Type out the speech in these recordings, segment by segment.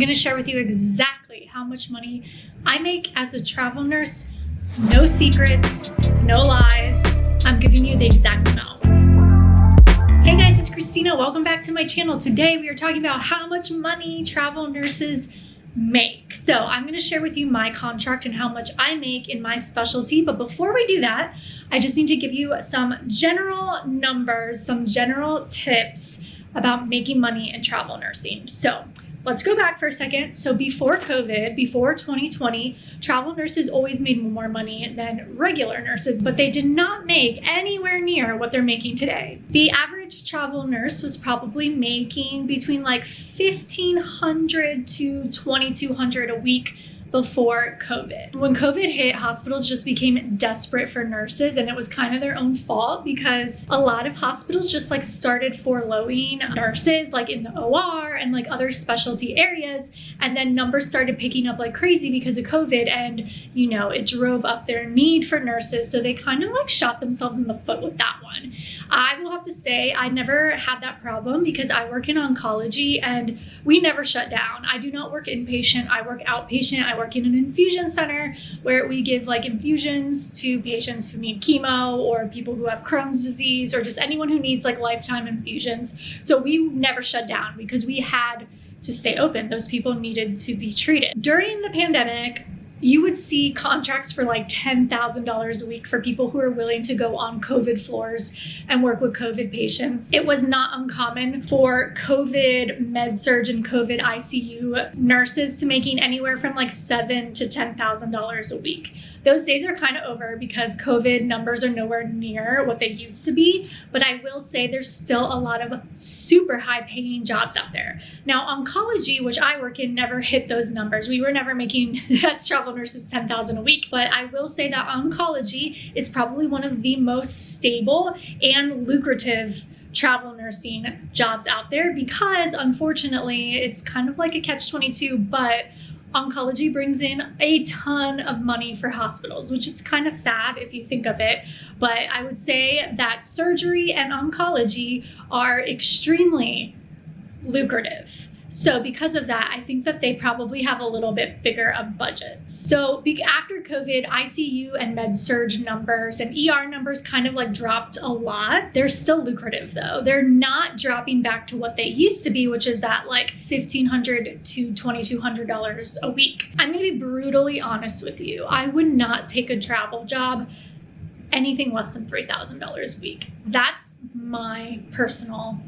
gonna share with you exactly how much money I make as a travel nurse. No secrets, no lies. I'm giving you the exact amount. Hey guys, it's Christina. Welcome back to my channel. Today we are talking about how much money travel nurses make. So I'm going to share with you my contract and how much I make in my specialty. But before we do that, I just need to give you some general numbers, some general tips about making money in travel nursing. So let's go back for a second. So before COVID, before 2020, travel nurses always made more money than regular nurses, but they did not make anywhere near what they're making today. The average travel nurse was probably making between like $1,500 to $2,200 a week before COVID. When COVID hit, hospitals just became desperate for nurses, and it was kind of their own fault because a lot of hospitals just like started furloughing nurses like in the OR and like other specialty areas, and then numbers started picking up like crazy because of COVID, and you know, it drove up their need for nurses, so they kind of like shot themselves in the foot with that one. I will have to say I never had that problem because I work in oncology and we never shut down. I do not work inpatient, I work outpatient. I work in an infusion center where we give like infusions to patients who need chemo or people who have Crohn's disease or just anyone who needs like lifetime infusions. So we never shut down because we had to stay open. Those people needed to be treated. During the pandemic, you would see contracts for like $10,000 a week for people who are willing to go on COVID floors and work with COVID patients. It was not uncommon for COVID med-surg and COVID ICU nurses to making anywhere from like $7,000 to $10,000 a week. Those days are kind of over because COVID numbers are nowhere near what they used to be, but I will say there's still a lot of super high paying jobs out there. Now, oncology, which I work in, never hit those numbers. We were never making, as travel nurses, $10,000 a week, but I will say that oncology is probably one of the most stable and lucrative travel nursing jobs out there because unfortunately it's kind of like a catch-22, but oncology brings in a ton of money for hospitals, which is kind of sad if you think of it. But I would say that surgery and oncology are extremely lucrative. So because of that, I think that they probably have a little bit bigger of budgets. So after COVID, ICU and med-surg numbers and ER numbers kind of like dropped a lot. They're still lucrative though. They're not dropping back to what they used to be, which is that like $1,500 to $2,200 a week. I'm gonna be brutally honest with you. I would not take a travel job anything less than $3,000 a week. That's my personal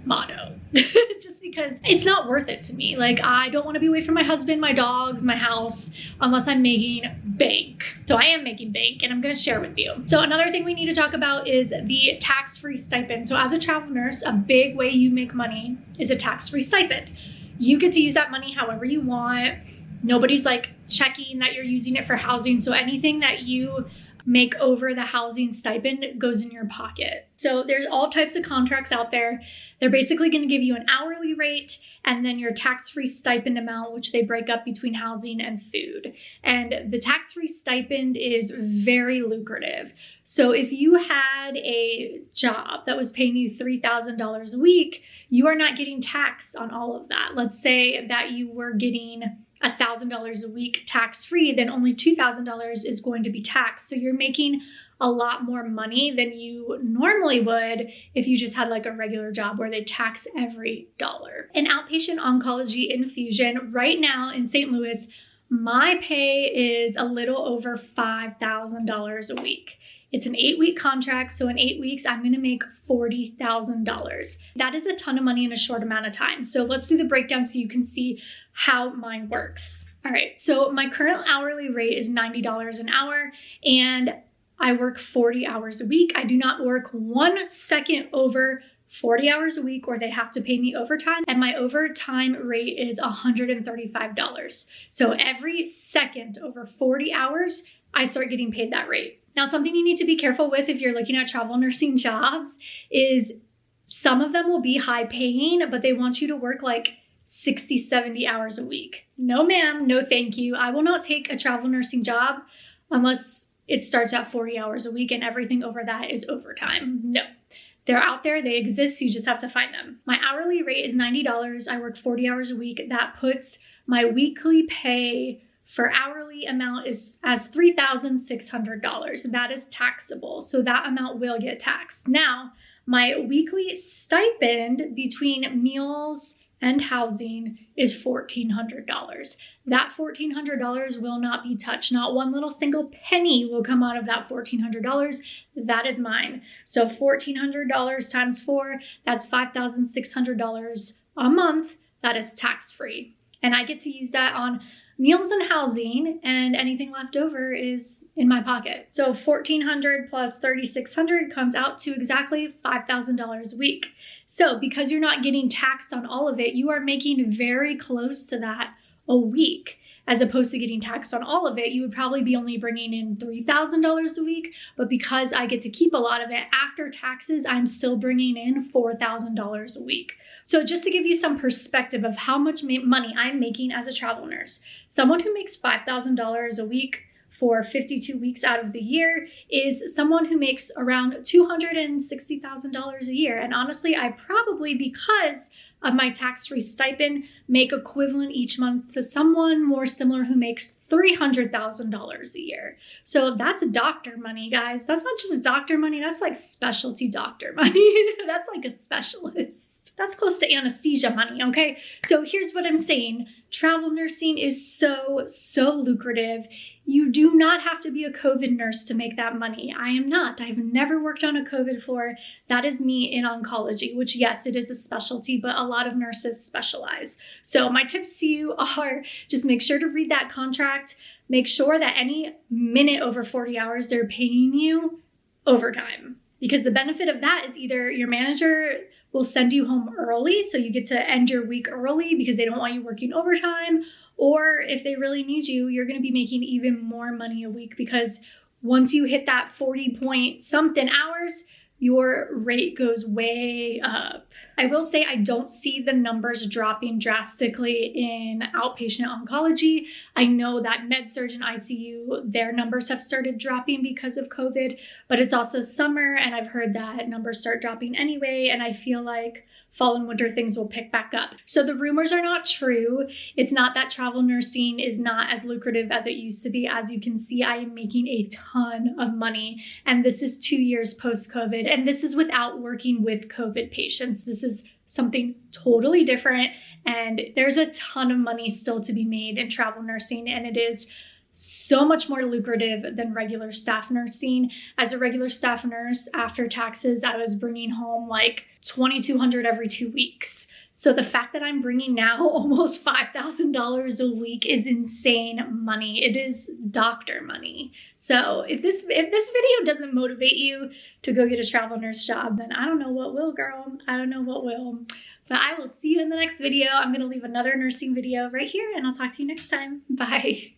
motto. Just because it's not worth it to me. Like, I don't want to be away from my husband, my dogs, my house, unless I'm making bank. So I am making bank and I'm going to share with you. So another thing we need to talk about is the tax-free stipend. So as a travel nurse, a big way you make money is a tax-free stipend. You get to use that money however you want. Nobody's like checking that you're using it for housing. So anything that you make over the housing stipend goes in your pocket. So there's all types of contracts out there. They're basically going to give you an hourly rate and then your tax-free stipend amount, which they break up between housing and food. And the tax-free stipend is very lucrative. So if you had a job that was paying you $3,000 a week, you are not getting taxed on all of that. Let's say that you were getting $1,000 a week tax-free, then only $2,000 is going to be taxed. So you're making a lot more money than you normally would if you just had like a regular job where they tax every dollar. In outpatient oncology infusion, right now in St. Louis, my pay is a little over $5,000 a week. It's an 8-week contract, so in 8 weeks, I'm gonna make $40,000. That is a ton of money in a short amount of time. So let's do the breakdown so you can see how mine works. All right, so my current hourly rate is $90 an hour, and I work 40 hours a week. I do not work 1 second over 40 hours a week, or they have to pay me overtime, and my overtime rate is $135. So every second over 40 hours, I start getting paid that rate. Now, something you need to be careful with if you're looking at travel nursing jobs is some of them will be high paying, but they want you to work like 60, 70 hours a week. No, ma'am, no, thank you. I will not take a travel nursing job unless it starts at 40 hours a week and everything over that is overtime. No. They're out there, they exist, you just have to find them. My hourly rate is $90. I work 40 hours a week. That puts my weekly pay for hourly amount is as $3,600. That is taxable, so that amount will get taxed. Now, my weekly stipend between meals and housing is $1,400. That $1,400 will not be touched. Not one little single penny will come out of that $1,400. That is mine. So $1,400 times 4, that's $5,600 a month. That is tax-free. And I get to use that on meals and housing, and anything left over is in my pocket. So $1,400 plus $3,600 comes out to exactly $5,000 a week. So because you're not getting taxed on all of it, you are making very close to that a week. As opposed to getting taxed on all of it, you would probably be only bringing in $3,000 a week. But because I get to keep a lot of it after taxes, I'm still bringing in $4,000 a week. So just to give you some perspective of how much money I'm making as a travel nurse, someone who makes $5,000 a week for 52 weeks out of the year is someone who makes around $260,000 a year. And honestly, I probably, because of my tax-free stipend, make equivalent each month to someone more similar who makes $300,000 a year. So that's doctor money, guys. That's not just doctor money, that's like specialty doctor money. That's like a specialist. That's close to anesthesia money, okay? So here's what I'm saying. Travel nursing is so lucrative. You do not have to be a COVID nurse to make that money. I am not. I've never worked on a COVID floor. That is me in oncology, which yes, it is a specialty, but a lot of nurses specialize. So my tips to you are just make sure to read that contract. Make sure that any minute over 40 hours, they're paying you overtime. Because the benefit of that is either your manager will send you home early, so you get to end your week early because they don't want you working overtime, or if they really need you, you're gonna be making even more money a week because once you hit that 40 point something hours, your rate goes way up. I will say I don't see the numbers dropping drastically in outpatient oncology. I know that med-surg and ICU, their numbers have started dropping because of COVID, but it's also summer and I've heard that numbers start dropping anyway, and I feel like fall and winter things will pick back up. So the rumors are not true. It's not that travel nursing is not as lucrative as it used to be. As you can see, I am making a ton of money, and this is 2 years post-COVID, and this is without working with COVID patients. This is something totally different, and there's a ton of money still to be made in travel nursing, and it is so much more lucrative than regular staff nursing. As a regular staff nurse, after taxes, I was bringing home like $2,200 every 2 weeks. So the fact that I'm bringing now almost $5,000 a week is insane money. It is doctor money. So if this video doesn't motivate you to go get a travel nurse job, then I don't know what will, girl. I don't know what will. But I will see you in the next video. I'm going to leave another nursing video right here, and I'll talk to you next time. Bye.